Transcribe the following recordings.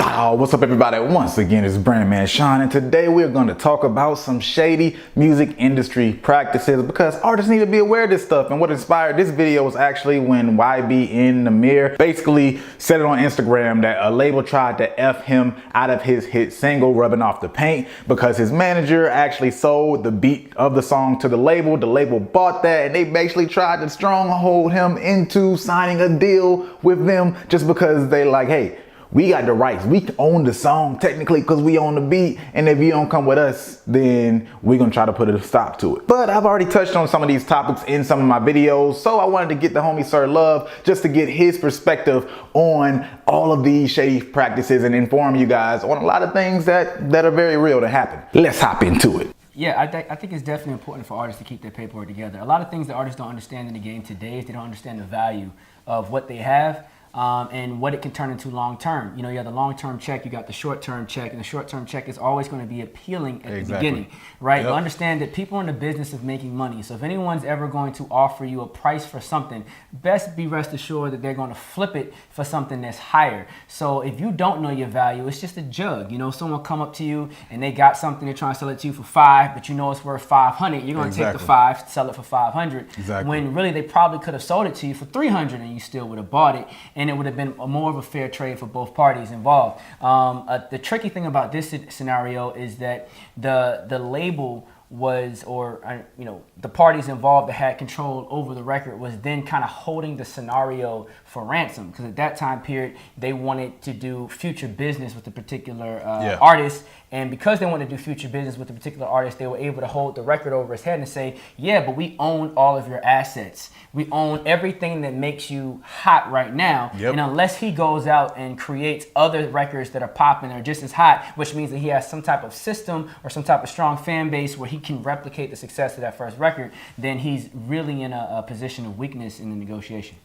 Wow, what's up everybody? Once again, it's Brandman Sean, and today we're going to talk about some shady music industry practices because artists need to be aware of this stuff. And what inspired this video was actually when YB in the Mirror basically said it on Instagram that a label tried to F him out of his hit single Rubbing Off the Paint because his manager actually sold the beat of the song to the label. The label bought that and they basically tried to stronghold him into signing a deal with them just because they like, hey, we got the rights. We own the song technically because we own the beat. And if you don't come with us, then we're going to try to put a stop to it. But I've already touched on some of these topics in some of my videos. So I wanted to get the homie Sir Love just to get his perspective on all of these shady practices and inform you guys on a lot of things that are very real to happen. Let's hop into it. Yeah, I think it's definitely important for artists to keep their paperwork together. A lot of things that artists don't understand in the game today is they don't understand the value of what they have. And what it can turn into long term. You know, you have the long term check, you got the short term check, and the short term check is always going to be appealing at the beginning, right? Yep. You understand that people are in the business of making money. So if anyone's ever going to offer you a price for something, best be rest assured that they're going to flip it for something that's higher. So if you don't know your value, it's just a jug. You know, someone come up to you and they got something, they're trying to sell it to you for $5, but you know it's worth $500. You're going to take the $5, sell it for $500. When really they probably could have sold it to you for $300 and you still would have bought it. And it would have been more of a fair trade for both parties involved. The tricky thing about this scenario is that the label was, or you know, the parties involved that had control over the record was then kind of holding the scenario for ransom, because at that time period they wanted to do future business with a particular artist, and because they wanted to do future business with a particular artist, they were able to hold the record over his head and say, yeah, but we own all of your assets, we own everything that makes you hot right now. And unless he goes out and creates other records that are popping or just as hot, which means that he has some type of system or some type of strong fan base where he can replicate the success of that first record, then he's really in a position of weakness in the negotiation.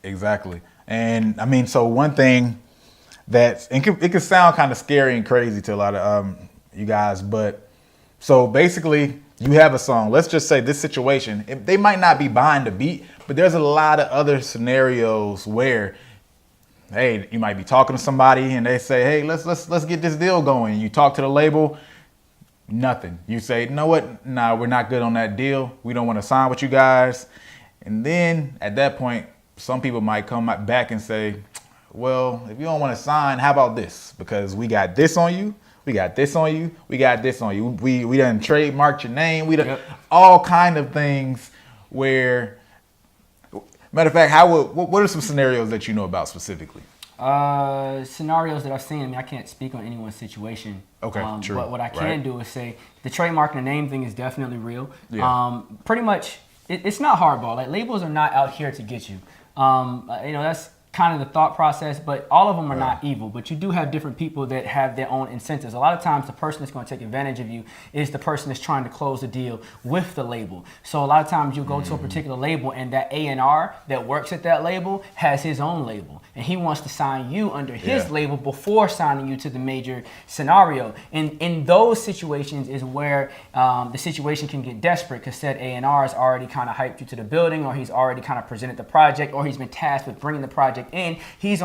Exactly. And I mean, so one thing that it can sound kind of scary and crazy to a lot of you guys, but so basically you have a song. Let's just say this situation, they might not be behind the beat, but there's a lot of other scenarios where, hey, you might be talking to somebody and they say, hey, let's get this deal going. You talk to the label, nothing. You say, you know what? Nah, we're not good on that deal. We don't want to sign with you guys. And then at that point, some people might come back and say, well, if you don't want to sign, how about this? Because we got this on you. We got this on you. We got this on you. We done trademarked your name. We done all kind of things where, matter of fact, what are some scenarios that you know about specifically? Scenarios that I've seen, I mean, I can't speak on anyone's situation. Okay, true. But what I can do is say the trademark and the name thing is definitely real. Pretty much, it's not hardball. Like, labels are not out here to get you. You know, that's kind of the thought process, but all of them are not evil. But you do have different people that have their own incentives. A lot of times the person that's going to take advantage of you is the person that's trying to close the deal with the label. So a lot of times you go to a particular label and that A&R that works at that label has his own label, and he wants to sign you under his label before signing you to the major scenario. And in those situations is where the situation can get desperate, because said A&R has already kind of hyped you to the building, or he's already kind of presented the project, or he's been tasked with bringing the project in. He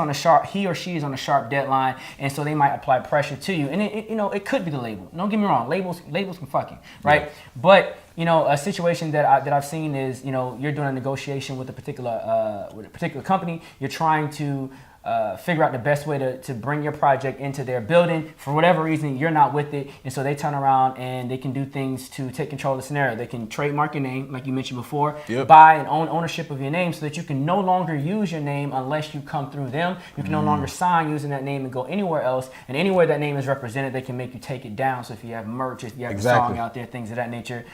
or she is on a sharp deadline, and so they might apply pressure to you. And you know, it could be the label. Don't get me wrong, labels can fuck you, right? But you know, a situation that I've seen is, you know, you're doing a negotiation with a particular company. You're trying to figure out the best way to bring your project into their building. For whatever reason, you're not with it, and so they turn around and they can do things to take control of the scenario. They can trademark your name, like you mentioned before, buy and own ownership of your name so that you can no longer use your name unless you come through them. You can no longer sign using that name and go anywhere else, and anywhere that name is represented, they can make you take it down. So if you have merch, if you have a song out there, things of that nature.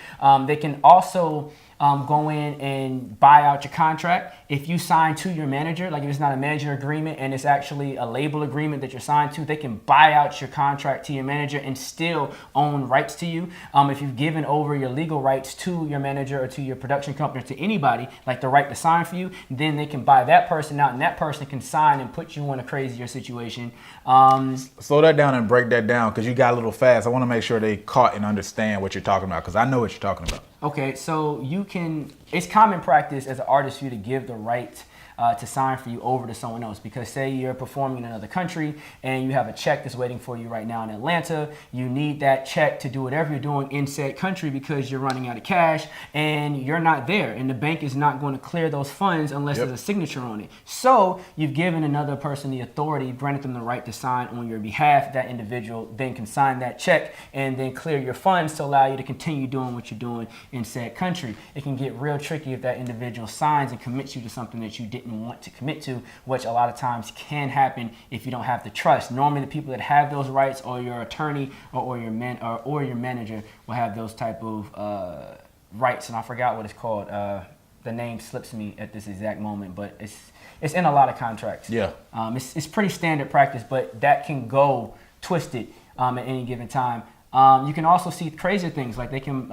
They can also go in and buy out your contract. If you sign to your manager, like if it's not a manager agreement and it's actually a label agreement that you're signed to, they can buy out your contract to your manager and still own rights to you. If you've given over your legal rights to your manager or to your production company or to anybody, like the right to sign for you, then they can buy that person out and that person can sign and put you in a crazier situation. Slow that down and break that down, because you got a little fast. I want to make sure they caught and understand what you're talking about, because I know what you're talking about. Okay, so it's common practice as an artist for you to give the right to sign for you over to someone else. Because say you're performing in another country and you have a check that's waiting for you right now in Atlanta, you need that check to do whatever you're doing in said country because you're running out of cash and you're not there, and the bank is not going to clear those funds unless there's a signature on it. So you've given another person the authority, granted them the right to sign on your behalf. That individual then can sign that check and then clear your funds to allow you to continue doing what you're doing in said country. It can get real tricky if that individual signs and commits you to something that you didn't want to commit to, which a lot of times can happen if you don't have the trust. Normally the people that have those rights or your attorney or your manager will have those type of rights, and I forgot what it's called. The name slips me at this exact moment, but it's in a lot of contracts. Yeah. It's pretty standard practice, but that can go twisted at any given time. You can also see crazier things, like they can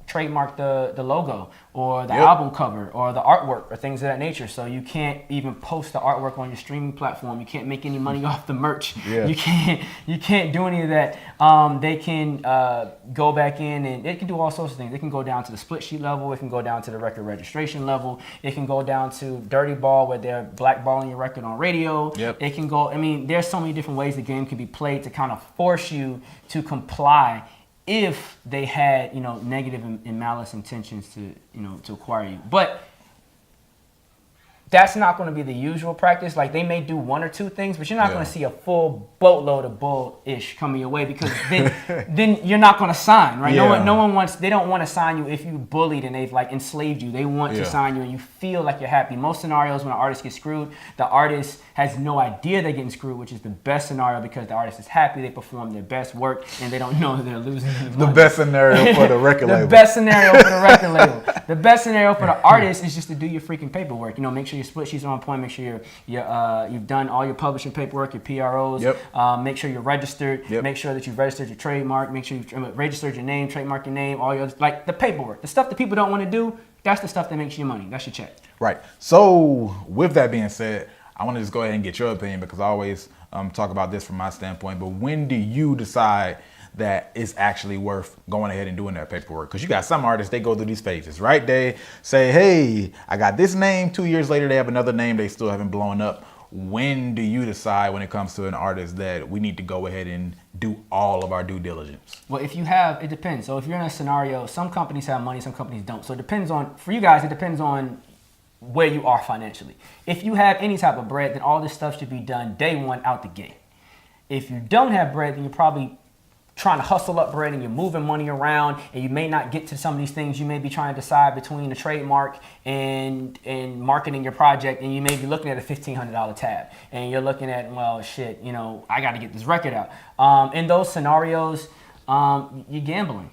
trademark the logo or the album cover or the artwork or things of that nature. So you can't even post the artwork on your streaming platform. You can't make any money off the merch. Yeah. You can't do any of that. They can go back in and it can do all sorts of things. It can go down to the split sheet level. It can go down to the record registration level. It can go down to dirty ball where they're blackballing your record on radio. Yep. It can go, I mean, there's so many different ways the game can be played to kind of force you to comply if they had, negative and malice intentions to acquire you. But that's not going to be the usual practice. Like, they may do one or two things, but you're not going to see a full boatload of bullish coming your way, because then you're not going to sign, right? Yeah. No one wants. They don't want to sign you if you bullied and they've like enslaved you. They want to sign you and you feel like you're happy. Most scenarios when an artist gets screwed, the artist has no idea they're getting screwed, which is the best scenario because the artist is happy, they perform their best work, and they don't know that they're losing any money. The best scenario for the record label. The best scenario for the record label. The best scenario for the artist is just to do your freaking paperwork. Make sure your split sheets are on point. Make sure you've done all your publishing paperwork, your PROs. Yep. Make sure you're registered. Yep. Make sure that you've registered your trademark. Make sure you've registered your name, trademark your name, all your like the paperwork, the stuff that people don't want to do. That's the stuff that makes you money. That's your check. Right. So with that being said, I want to just go ahead and get your opinion, because I always talk about this from my standpoint. But when do you decide that it's actually worth going ahead and doing that paperwork? Because you got some artists, they go through these phases, right? They say, hey, I got this name. 2 years later, they have another name. They still haven't blown up. When do you decide, when it comes to an artist, that we need to go ahead and do all of our due diligence? Well, it depends. So if you're in a scenario, some companies have money, some companies don't. So it depends on, for you guys, it depends on where you are financially. If you have any type of bread, then all this stuff should be done day one out the gate. If you don't have bread, then you're probably trying to hustle up bread and you're moving money around, and you may not get to some of these things. You may be trying to decide between a trademark and marketing your project, and you may be looking at a $1,500 tab, and you're looking at, well, shit, I got to get this record out. In those scenarios, you're gambling.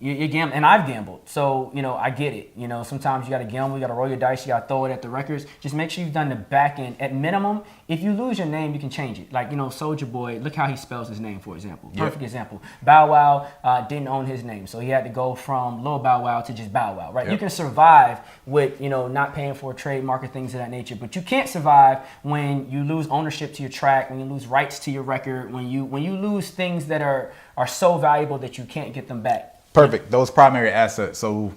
You're gambling, and I've gambled, so I get it. Sometimes you got to gamble, you got to roll your dice, you got to throw it at the records. Just make sure you've done the back end. At minimum, if you lose your name, you can change it. Like Soulja Boy, look how he spells his name, for example. Perfect example. Bow Wow didn't own his name, so he had to go from Lil Bow Wow to just Bow Wow, right? Yep. You can survive with not paying for a trademark or things of that nature, but you can't survive when you lose ownership to your track, when you lose rights to your record, when you lose things that are so valuable that you can't get them back. Perfect. Those primary assets. So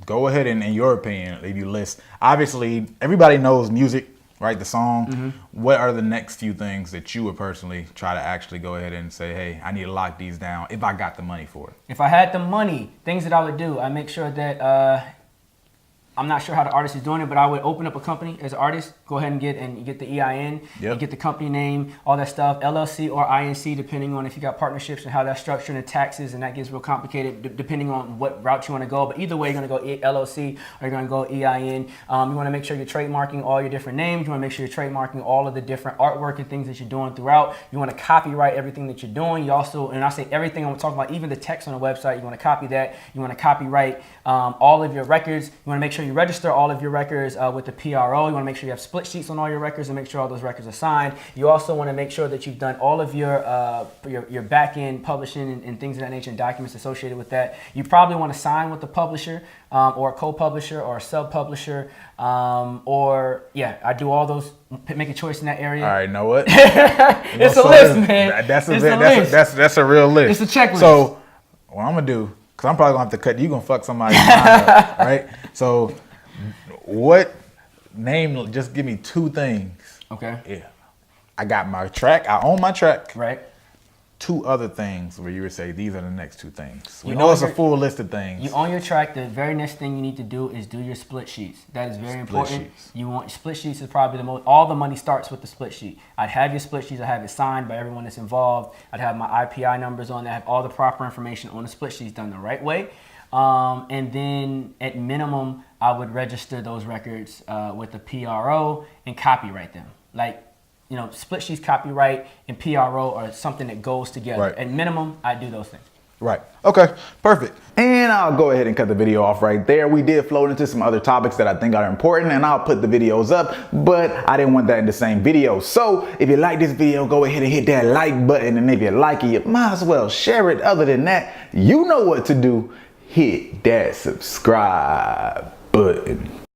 go ahead and, in your opinion, if you list, obviously everybody knows music, right? The song. Mm-hmm. What are the next few things that you would personally try to actually go ahead and say, hey, I need to lock these down if I got the money for it? If I had the money, things that I would do, I make sure that I'm not sure how the artist is doing it, but I would open up a company as an artist, go ahead and get the EIN, and get the company name, all that stuff, LLC or INC, depending on if you got partnerships and how that's structured, and taxes, and that gets real complicated depending on what route you want to go. But either way, you're going to go LLC or you're going to go EIN. You want to make sure you're trademarking all your different names. You want to make sure you're trademarking all of the different artwork and things that you're doing throughout. You want to copyright everything that you're doing. You also, and I say everything I'm talking about, even the text on the website, you want to copy that. You want to copyright all of your records. You want to make sure you register all of your records with the PRO. You want to make sure you have split sheets on all your records and make sure all those records are signed. You also want to make sure that you've done all of your back-end publishing and things of that nature and documents associated with that. You probably want to sign with the publisher or a co-publisher or a sub-publisher I do all those, make a choice in that area. All right, know what? It's a list, man. That's a real list. It's a checklist. So what I'm going to do, because I'm probably going to have to cut, you're going to fuck somebody's mind up, right? So what just give me 2 things. Okay. Yeah. I got my track. I own my track. Right. 2 other things where you would say these are the next 2 things. We know it's a full list of things. You own your track. The very next thing you need to do is do your split sheets. That is very important. Sheets. You want split sheets is probably the most. All the money starts with the split sheet. I'd have your split sheets. I have it signed by everyone that's involved. I'd have my IPI numbers on there. I have all the proper information on the split sheets done the right way. And then at minimum, I would register those records with the PRO and copyright them. Like, you know, split sheets, copyright, and PRO are something that goes together. Right. At minimum, I do those things. Right. Okay. Perfect. And I'll go ahead and cut the video off right there. We did float into some other topics that I think are important, and I'll put the videos up, but I didn't want that in the same video. So if you like this video, go ahead and hit that like button. And if you like it, you might as well share it. Other than that, you know what to do. Hit that subscribe button.